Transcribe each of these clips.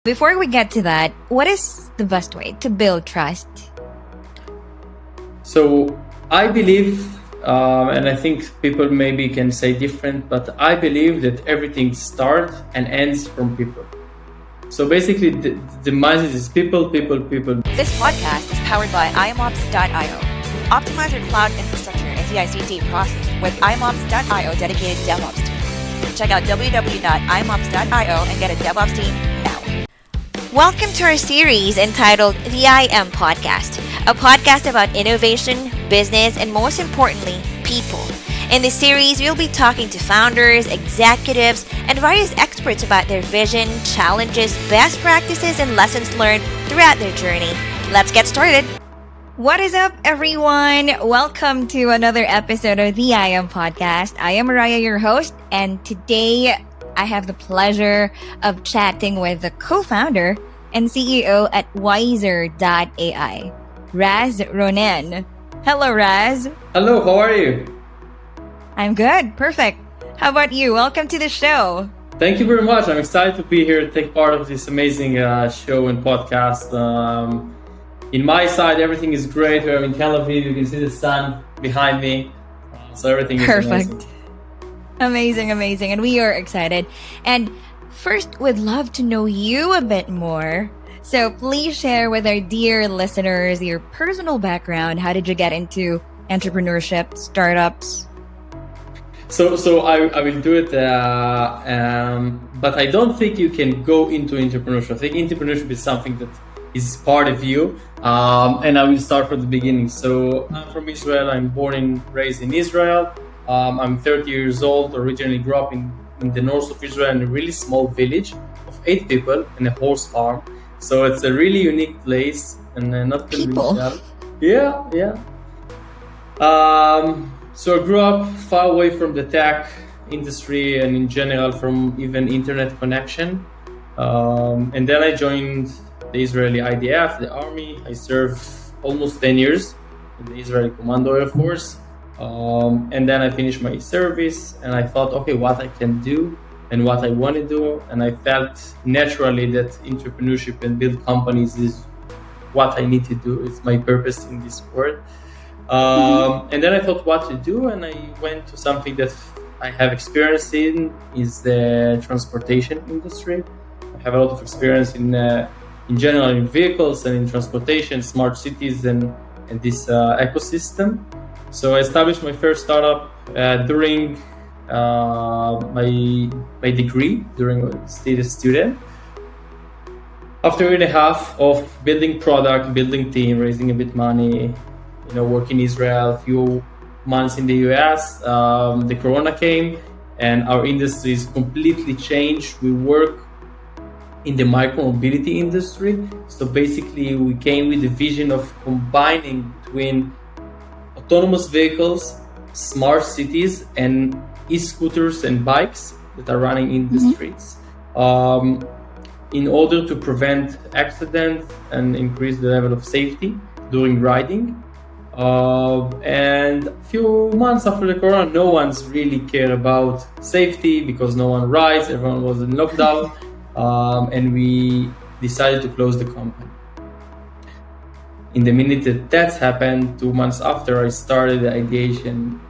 Before we get to that, what is the best way to build trust? So I believe, and I think people maybe can say different, but I believe that everything starts and ends from people. So basically, the mindset is people, people, people. This podcast is powered by imops.io. Optimize your cloud infrastructure and CI/CD process with imops.io dedicated DevOps team. Check out www.imops.io and get a DevOps team now. Welcome to our series entitled The IM Podcast, a podcast about innovation, business, and most importantly, people. In this series, we'll be talking to founders, executives, and various experts about their vision, challenges, best practices, and lessons learned throughout their journey. Let's get started. What is up, everyone? Welcome to another episode of the IM Podcast. I am Moriah, your host, and today I have the pleasure of chatting with the co-founder and CEO at Wisor.ai, Raz Ronen. Hello, Raz. Hello, how are you? I'm good. Perfect. How about you? Welcome to the show. Thank you very much. I'm excited to be here, take part of this amazing show and podcast. In my side, everything is great. We're in Tel Aviv. You can see the sun behind me. So everything is perfect. Amazing. And we are excited. And first, we'd love to know you a bit more. So please share with our dear listeners your personal background. How did you get into entrepreneurship, startups? So I will do it, but I don't think you can go into entrepreneurship. I think entrepreneurship is something that is part of you, and I will start from the beginning. So I'm from Israel. I'm born and raised in Israel. I'm 30 years old. Originally grew up in the north of Israel in a really small village of 8 people and a horse farm. So it's a really unique place and not people. Yeah. So I grew up far away from the tech industry and in general from even internet connection. And then I joined the Israeli IDF, the army. I served almost 10 years in the Israeli Commando Air Force. And then I finished my service and I thought, okay, what I can do and what I want to do. And I felt naturally that entrepreneurship and build companies is what I need to do. It's my purpose in this world. And then I thought what to do, and I went to something that I have experience in, is the transportation industry. I have a lot of experience in general in vehicles and in transportation, smart cities, and this ecosystem. So I established my first startup during my degree, during still a student. After a year and a half of building product, building team, raising a bit money, work in Israel, a few months in the US, the Corona came and our industry is completely changed. We work in the micro-mobility industry. So basically we came with the vision of combining between autonomous vehicles, smart cities, and e-scooters and bikes that are running in the streets in order to prevent accidents and increase the level of safety during riding. And a few months after the Corona, no one's really cared about safety because no one rides, everyone was in lockdown, and we decided to close the company. In the minute that happened, 2 months after, I started the ideation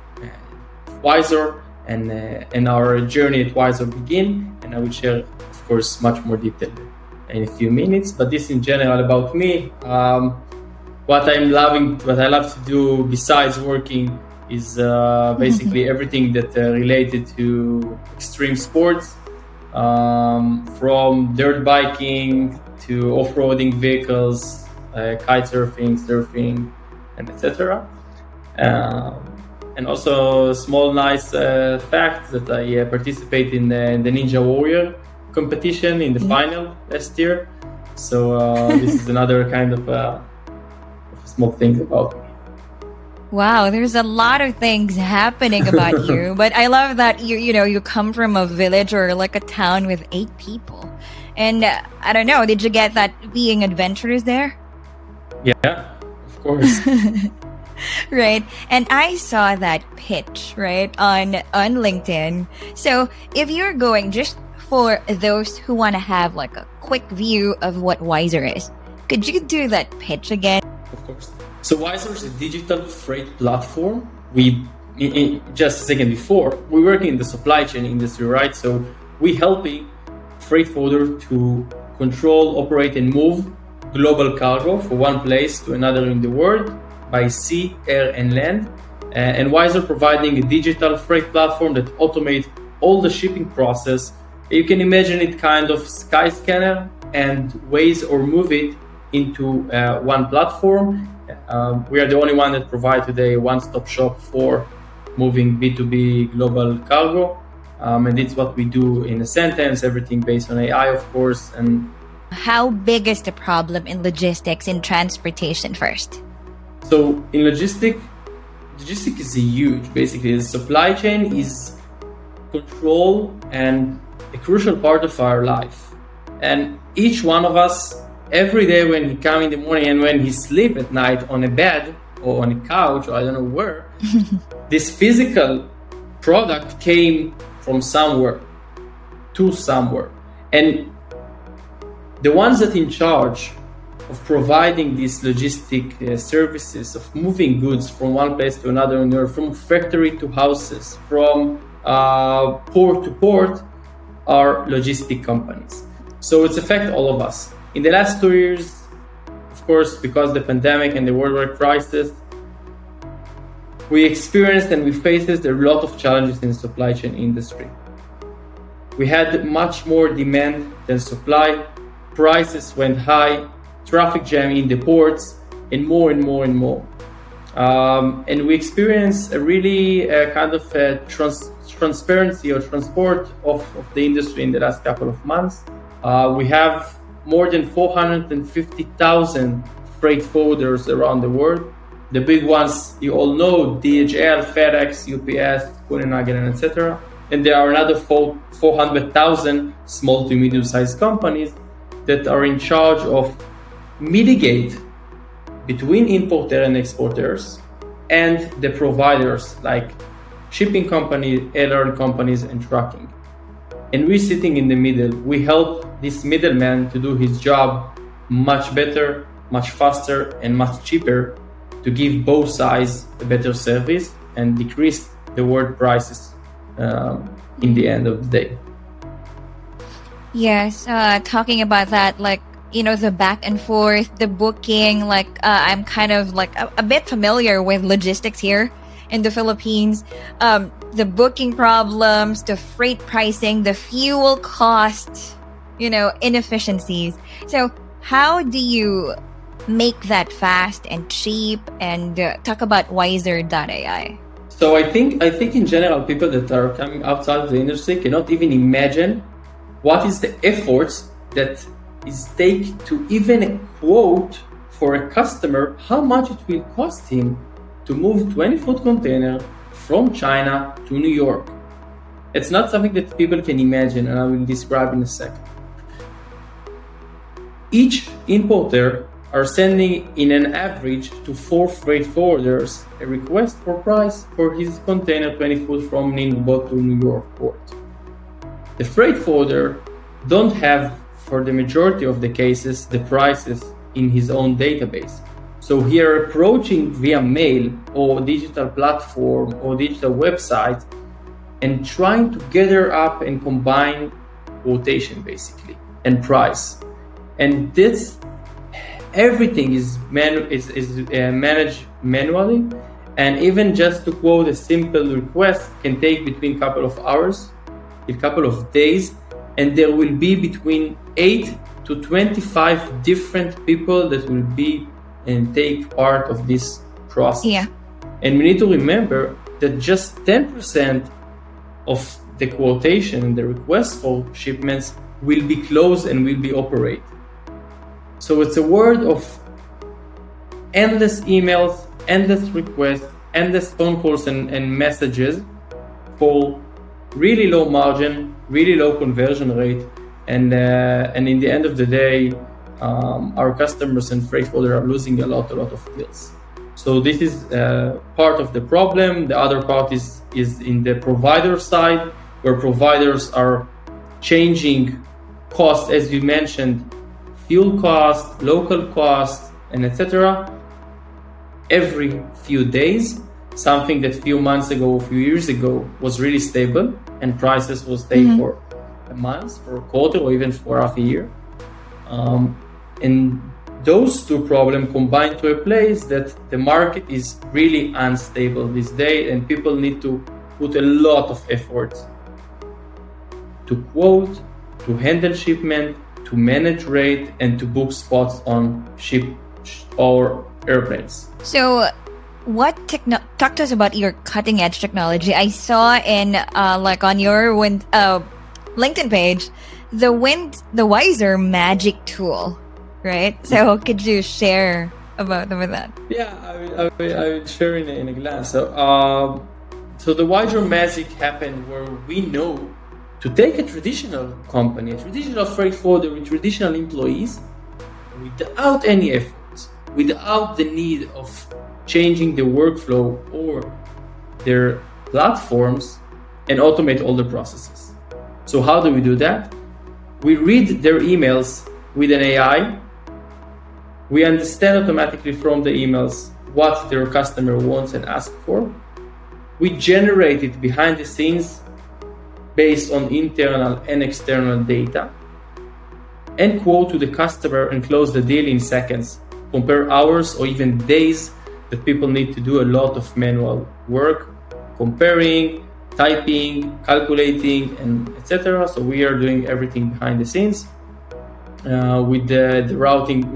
of Wisor, and our journey at Wisor began, and I will share, of course, much more detail in a few minutes, but this in general about me. What I love to do besides working is basically everything that related to extreme sports, from dirt biking to off-roading vehicles, kite surfing, and etc. And also a small nice fact that I participate in the Ninja Warrior competition in the final last year. So this is another kind of small things about me. Wow, there's a lot of things happening about you, but I love that you come from a village or like a town with 8 people. And I don't know, did you get that being adventurous there? Yeah, of course. Right. And I saw that pitch, right, on LinkedIn. So if you're going, just for those who want to have like a quick view of what Wisor is, could you do that pitch again? Of course. So Wisor is a digital freight platform. Just a second before, we work in the supply chain industry, right? So we helping freight forwarder to control, operate, and move global cargo from one place to another in the world by sea, air, and land. And Wisor providing a digital freight platform that automates all the shipping process. You can imagine it kind of sky scanner and ways or move it into one platform. We are the only one that provide today a one-stop shop for moving B2B global cargo. And it's what we do in a sentence, everything based on AI, of course. And how big is the problem in logistics and transportation first? So in logistics is huge. Basically, the supply chain is control and a crucial part of our life. And each one of us, every day when he come in the morning and when he sleep at night on a bed or on a couch or I don't know where, this physical product came from somewhere to somewhere. And the ones that in charge of providing these logistic services, of moving goods from one place to another, from factory to houses, from port to port, are logistic companies. So it's affect all of us. In the last 2 years, of course, because the pandemic and the worldwide crisis, we experienced and we faced a lot of challenges in the supply chain industry. We had much more demand than supply, prices went high, traffic jam in the ports, and more and more and more. And we experienced a really kind of transparency or transport of the industry in the last couple of months. We have more than 450,000 freight forwarders around the world. The big ones you all know, DHL, FedEx, UPS, Kuehne+Nagel, etc. And there are another 400,000 small to medium-sized companies that are in charge of mitigate between importer and exporters and the providers like shipping companies, airline companies, and trucking. And we're sitting in the middle. We help this middleman to do his job much better, much faster, and much cheaper to give both sides a better service and decrease the world prices in the end of the day. Yes, talking about that, like, you know, the back and forth, the booking, like, I'm kind of like a bit familiar with logistics here in the Philippines. The booking problems, the freight pricing, the fuel cost, you know, inefficiencies. So how do you make that fast and cheap? And talk about Wisor.ai. So I think in general, people that are coming outside of the industry cannot even imagine what is the efforts that is take to even quote for a customer how much it will cost him to move 20-foot container from China to New York. It's not something that people can imagine, and I will describe in a second. Each importer are sending in an average to 4 freight forwarders a request for price for his container 20 foot from Ningbo to New York port. The freight forwarder don't have, for the majority of the cases, the prices in his own database. So he are approaching via mail or digital platform or digital website and trying to gather up and combine quotation basically and price. And this everything is managed manually, and even just to quote a simple request can take between a couple of hours, a couple of days, and there will be between 8 to 25 different people that will be and take part of this process. Yeah. And we need to remember that just 10% of the quotation and the request for shipments will be closed and will be operated. So it's a world of endless emails, endless requests, endless phone calls and messages for really low margin, really low conversion rate. And in the end of the day, our customers and freight forwarders are losing a lot of deals. So this is part of the problem. The other part is in the provider side, where providers are changing costs, as you mentioned, fuel cost, local cost, and etc. every few days, something that a few months ago, a few years ago was really stable and prices will stay for a month, for a quarter, or even for half a year. And those two problems combine to a place that the market is really unstable these days, and people need to put a lot of effort to quote, to handle shipment, to manage rate, and to book spots on ship or airplanes. So, talk to us about your cutting edge technology. I saw in on your LinkedIn page, the Wisor magic tool, right? So could you share about that? Yeah, I will share in a glance. So the Wisor magic happened where we know to take a traditional company, a traditional freight forwarder with traditional employees, without any effort, without the need of changing the workflow or their platforms, and automate all the processes. So how do we do that? We read their emails with an AI. We understand automatically from the emails what their customer wants and asks for. We generate it behind the scenes based on internal and external data, and quote to the customer and close the deal in seconds, compare hours or even days that people need to do a lot of manual work, comparing, typing, calculating, and etc. So we are doing everything behind the scenes. With the routing,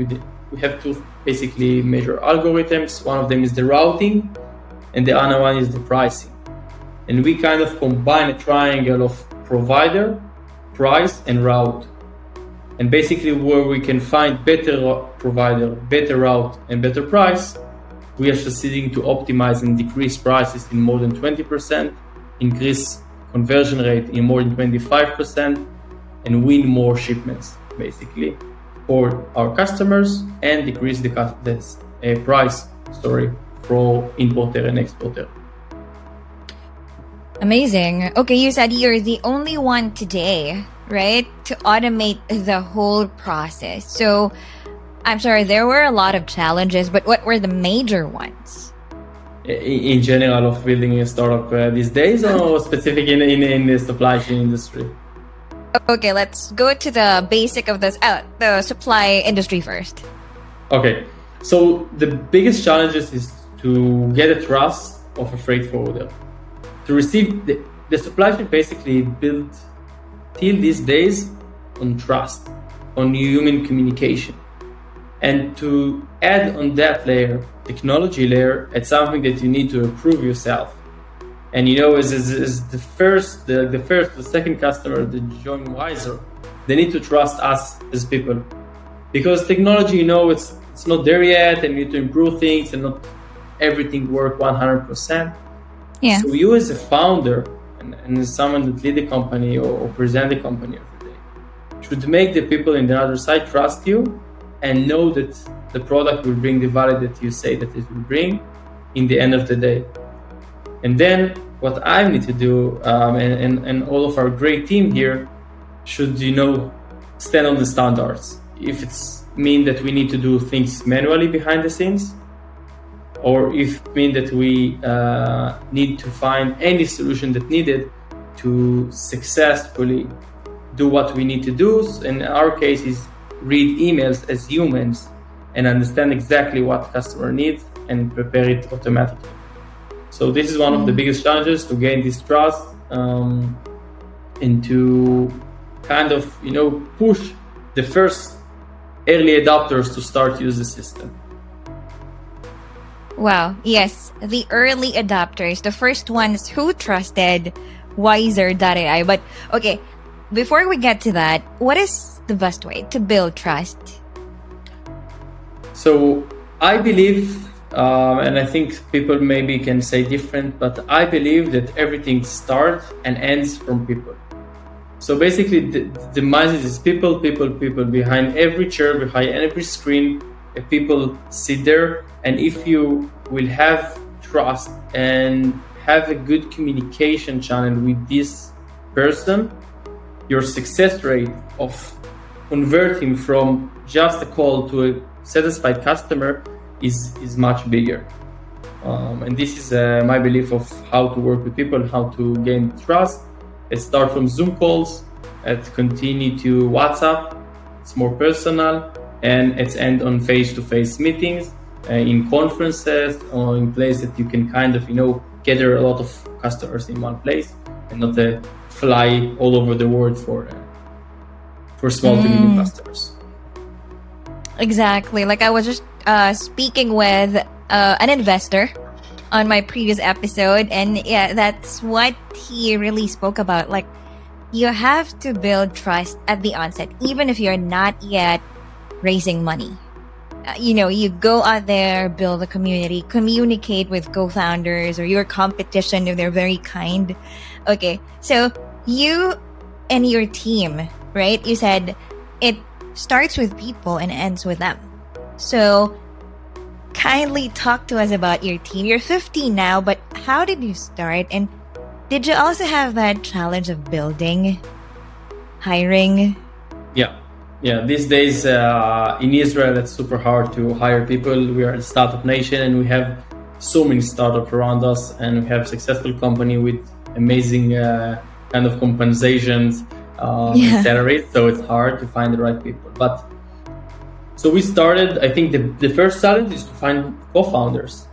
we have two basically major algorithms. One of them is the routing, and the other one is the pricing. And we kind of combine a triangle of provider, price, and route. And basically where we can find better provider, better route, and better price, we are succeeding to optimize and decrease prices in more than 20%, increase conversion rate in more than 25%, and win more shipments, basically, for our customers, and decrease the price for importer and exporter. Amazing. Okay, you said you're the only one today, right, to automate the whole process. So I'm sorry, there were a lot of challenges, but what were the major ones? In general of building a startup these days, or specific in the supply chain industry? Okay, let's go to the basic of the supply industry first. Okay, so the biggest challenges is to get a trust of a freight forwarder. To receive the supply chain basically built till these days on trust, on human communication. And to add on that layer, technology layer, it's something that you need to improve yourself. And as the second customer that join Wisor, they need to trust us as people, because technology, it's not there yet, and you need to improve things, and not everything work 100%. Yeah. So you as a founder and as someone that lead the company or present the company every day should make the people in the other side trust you and know that the product will bring the value that you say that it will bring in the end of the day. And then what I need to do, and all of our great team here should, stand on the standards. If it's mean that we need to do things manually behind the scenes, or if it mean that we need to find any solution that needed to successfully do what we need to do. In our case is read emails as humans and understand exactly what customer needs and prepare it automatically. So this is one of the biggest challenges, to gain this trust, and to kind of, push the first early adopters to start use the system. Wow, yes, the early adopters, the first ones who trusted Wisor.ai. But okay, before we get to that, what is the best way to build trust? So I believe, and I think people maybe can say different, but I believe that everything starts and ends from people. So basically the mindset is people behind every chair, behind every screen. People sit there, and if you will have trust and have a good communication channel with this person, your success rate of converting from just a call to a satisfied customer is much bigger. And this is my belief of how to work with people, how to gain trust. It starts from Zoom calls, it continue to WhatsApp, it's more personal, and it's end on face-to-face meetings, in conferences, or in places that you can kind of, gather a lot of customers in one place and not fly all over the world for small to medium customers. Exactly. Like I was just speaking with an investor on my previous episode, and yeah, that's what he really spoke about. Like, you have to build trust at the onset, even if you're not yet raising money. You go out there, build a community, communicate with co-founders or your competition if they're very kind. Okay, so you and your team, right? You said it starts with people and ends with them. So kindly talk to us about your team. You're 15 now, but how did you start? And did you also have that challenge of building, hiring? Yeah. These days in Israel, it's super hard to hire people. We are a startup nation, and we have so many startups around us, and we have successful company with amazing kind of compensations and salaries. So it's hard to find the right people. But so we started. I think the first challenge is to find co-founders.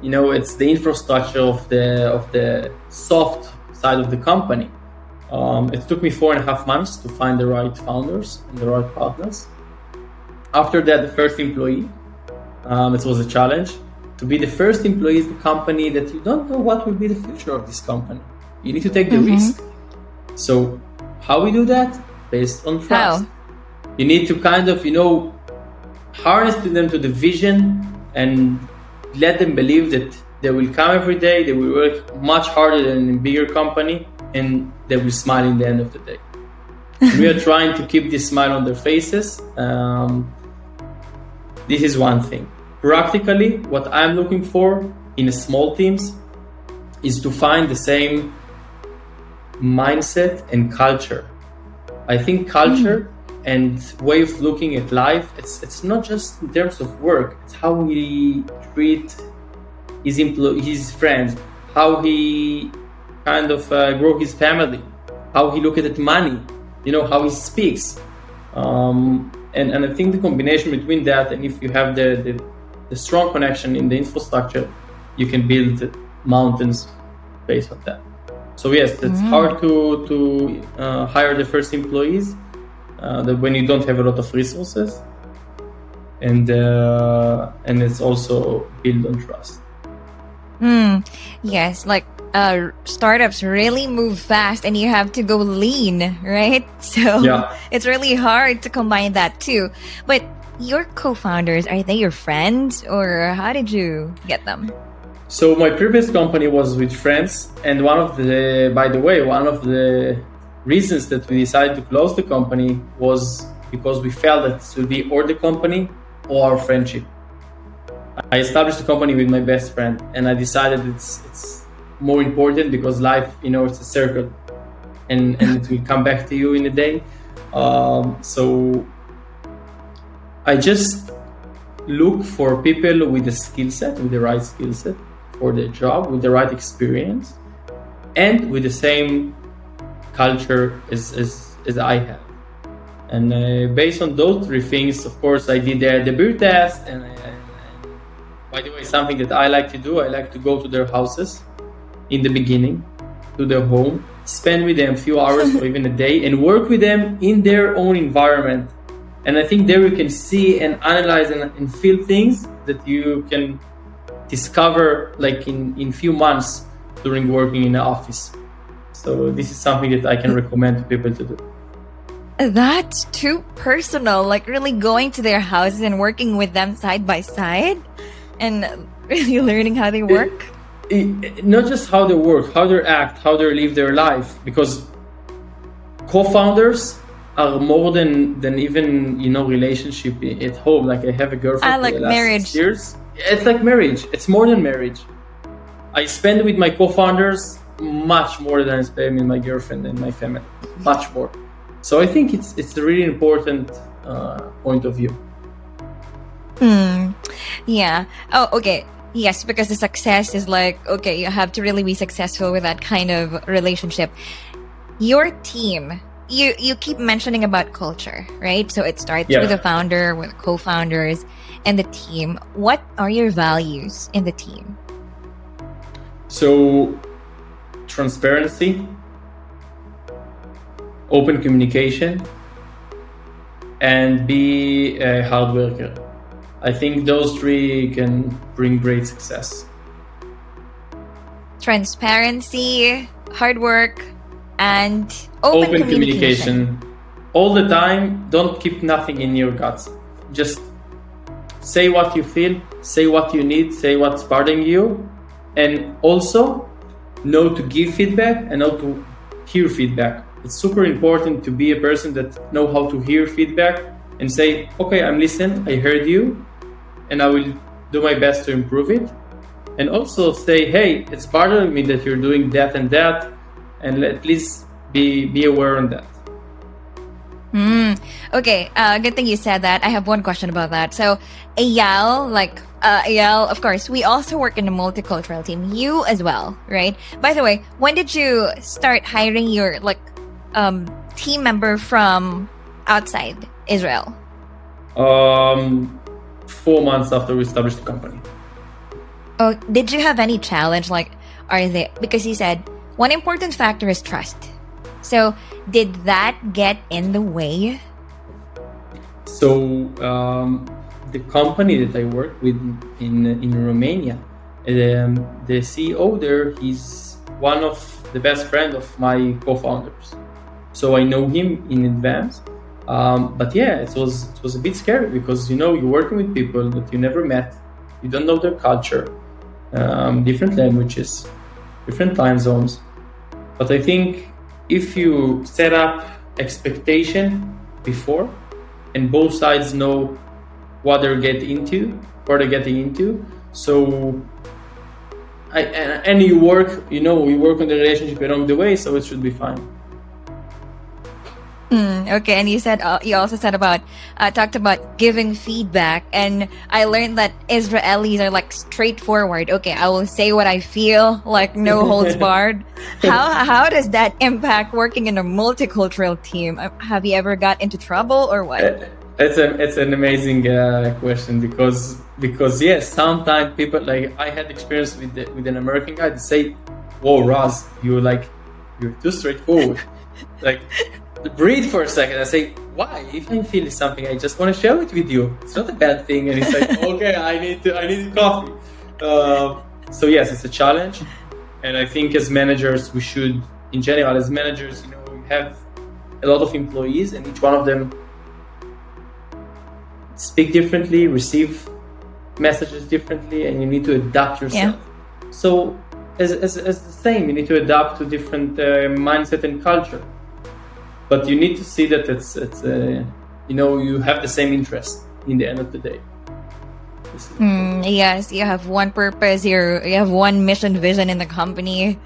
It's the infrastructure of the soft side of the company. It took me 4.5 months to find the right founders and the right partners. After that, the first employee. It was a challenge to be the first employee in the company that you don't know what will be the future of this company. You need to take the risk. So how we do that? Based on trust. You need to kind of, harness to them to the vision and let them believe that they will come every day, they will work much harder than in a bigger company, and they will smile in the end of the day. We are trying to keep this smile on their faces. This is one thing. Practically, what I'm looking for in small teams is to find the same mindset and culture. I think culture and way of looking at life, it's not just in terms of work, it's how he treat his friends, how he kind of grow his family, how he look at money, how he speaks. And I think the combination between that, and if you have the strong connection in the infrastructure, you can build mountains based on that. So yes, it's hard to hire the first employees when you don't have a lot of resources, and it's also built on trust. Yes, like startups really move fast, and you have to go lean, right? So it's really hard to combine that too. But your co-founders, are they your friends, or how did you get them? So my previous company was with friends, and one of the reasons that we decided to close the company was because we felt that it would be or the company or our friendship. I established the company with my best friend, and I decided it's more important because life, it's a circle, and it will come back to you in a day. So I just look for people with the skill set, with the right skill set for the job, with the right experience, and with the same culture as I have. And based on those three things, of course, I did the beer test. And by the way, something that I like to do, I like to go to their houses in the beginning, to their home, spend with them a few hours or even a day, and work with them in their own environment. And I think there you can see and analyze and feel things that you can discover like in few months during working in the office. So this is something that I can recommend to people to do. That's too personal, like really going to their houses and working with them side by side and really learning how they work. Not just how they work, how they act, how they live their life, because co-founders are more than even relationship at home. Like I have a girlfriend like for the last marriage. 6 years. It's like marriage. It's more than marriage. I spend with my co-founders much more than I spend with my girlfriend and my family. much more. So I think it's a really important point of view. Yeah. Oh, okay. Yes, because the success is like, okay, you have to really be successful with that kind of relationship. Your team, you keep mentioning about culture, right? So it starts with the founder, with co-founders, and the team. What are your values in the team? So transparency, open communication, and be a hard worker. I think those three can bring great success. Transparency, hard work, and open communication. All the time. Don't keep nothing in your guts. Just say what you feel, say what you need, say what's bothering you, and also know to give feedback and know to hear feedback. It's super important to be a person that know how to hear feedback and say, okay, I'm listening, I heard you, and I will do my best to improve it. And also say, hey, it's bothering me that you're doing that and that, and at least be aware on that. Okay, good thing you said that. I have one question about that. So, Eyal, of course, we also work in a multicultural team. You as well, right? By the way, when did you start hiring your team member from outside Israel? 4 months after we established the company. Oh, did you have any challenge? Because you said one important factor is trust. So did that get in the way? So the company that I work with in Romania, the CEO there, he's one of the best friends of my co-founders. So I know him in advance. But yeah, it was a bit scary because you're working with people that you never met, you don't know their culture, different languages, different time zones. But I think if you set up expectation before, and both sides know what they're getting into, so you work on the relationship along the way, so it should be fine. Okay, and you also said talked about giving feedback, and I learned that Israelis are straightforward. Okay, I will say what I feel, no holds barred. How does that impact working in a multicultural team? Have you ever got into trouble or what? It's an amazing question because yes, sometimes people I had experience with an American guy to say, "Whoa, Raz, you're too straightforward." Breathe for a second. I say, why? If I feel something, I just want to share it with you. It's not a bad thing. And he's like, okay, I need coffee. So yes, it's a challenge. And I think as managers, we should, in general, as managers, we have a lot of employees, and each one of them speak differently, receive messages differently, and you need to adapt yourself. Yeah. So as the same, you need to adapt to different mindset and culture. But you need to see that it's you have the same interest in the end of the day. Yes, you have one purpose. You have one mission, vision in the company.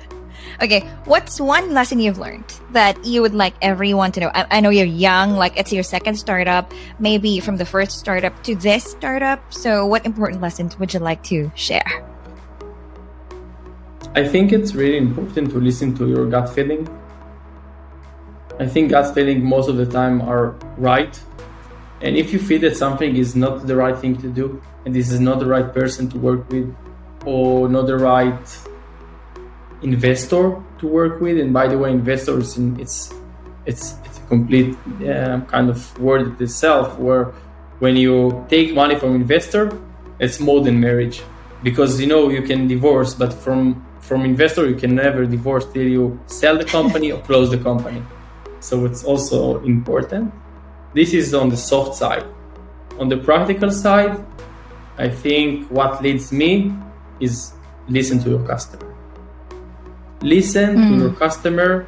Okay, what's one lesson you've learned that you would like everyone to know? I know you're young, it's your second startup, maybe from the first startup to this startup. So what important lessons would you like to share? I think it's really important to listen to your gut feeling. I think gut feeling most of the time are right. And if you feel that something is not the right thing to do, and this is not the right person to work with, or not the right investor to work with, and by the way, investors, it's a complete kind of word itself, where when you take money from investor, it's more than marriage, because you can divorce, but from investor you can never divorce till you sell the company or close the company. So it's also important. This is on the soft side. On the practical side, I think what leads me is listen to your customer. Listen to your customer.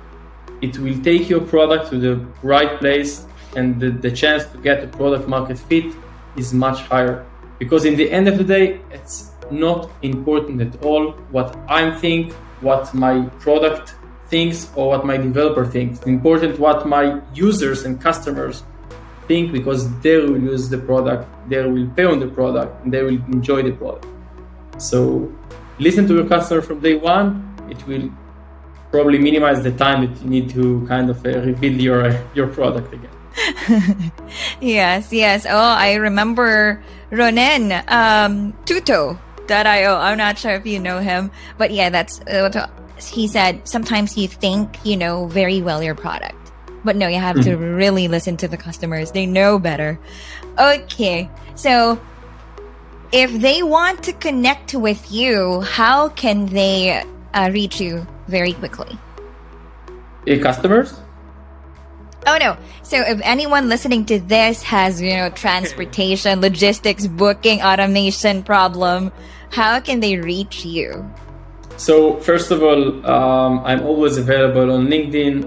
It will take your product to the right place, and the chance to get the product market fit is much higher. Because in the end of the day, it's not important at all what I think, what my product thinks or what my developer thinks. It's important what my users and customers think, because they will use the product, they will pay on the product, and they will enjoy the product. So listen to your customer from day one. It will probably minimize the time that you need to kind of rebuild your product again. Yes. Oh, I remember Ronen, Tuto.io. I'm not sure if you know him, but yeah, that's what he said. Sometimes you think you know very well your product, but no, you have to really listen to the customers. They know better. Okay, so if they want to connect with you, how can they reach you very quickly? Customers? Oh no. So if anyone listening to this has, transportation, logistics, booking, automation problem, how can they reach you? So first of all, I'm always available on LinkedIn.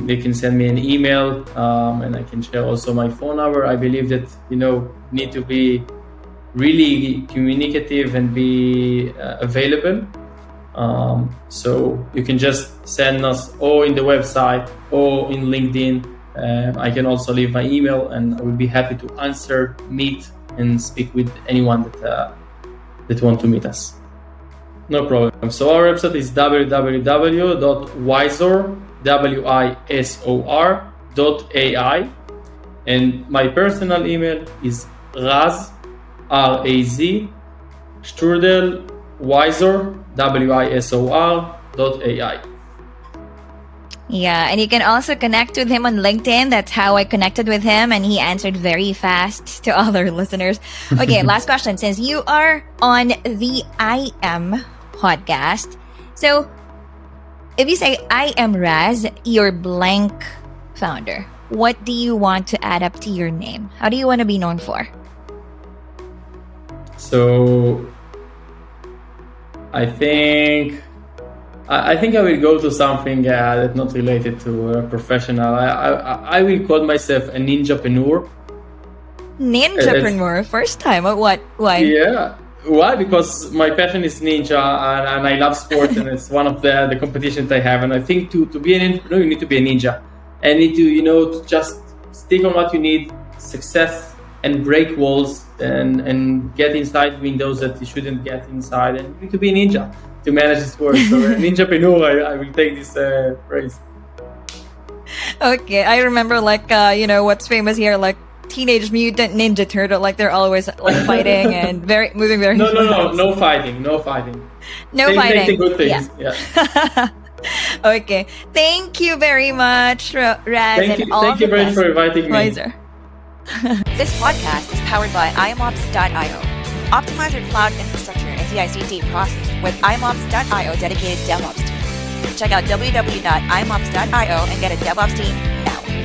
They can send me an email, and I can share also my phone number. I believe that need to be really communicative and be available. So you can just send us or in the website or in LinkedIn. I can also leave my email, and I will be happy to answer, meet, and speak with anyone that want to meet us. No problem. So our website is www.wisor.ai, and my personal email is Raz, R-A-Z, strudel, Wisor.ai. Yeah, and you can also connect with him on LinkedIn. That's how I connected with him, and he answered very fast to all our listeners. Okay, last question. Since you are on the I Am podcast, so if you say I am Raz, your blank founder, what do you want to add up to your name? How do you want to be known for? So I think I will go to something that's not related to professional. I will call myself a ninjapreneur. Ninjapreneur, first time. What? Why? Yeah. Why? Because my passion is ninja, and I love sports, and it's one of the competitions I have. And I think to be an entrepreneur, you need to be a ninja, and need to to just stick on what you need, success, and break walls, and get inside windows that you shouldn't get inside, and you need to be a ninja to manage this world. So ninjapreneur, I will take this phrase. Okay, I remember what's famous here, like Teenage Mutant Ninja Turtle, like they're always like fighting and moving very fast. No fighting. No Take fighting. the good things. Yeah. Okay, thank you very much, Raz. Thank you very much for inviting me. This podcast is powered by imops.io. Optimize your cloud infrastructure and CI/CD process with imops.io dedicated DevOps team. Check out www.imops.io and get a DevOps team now.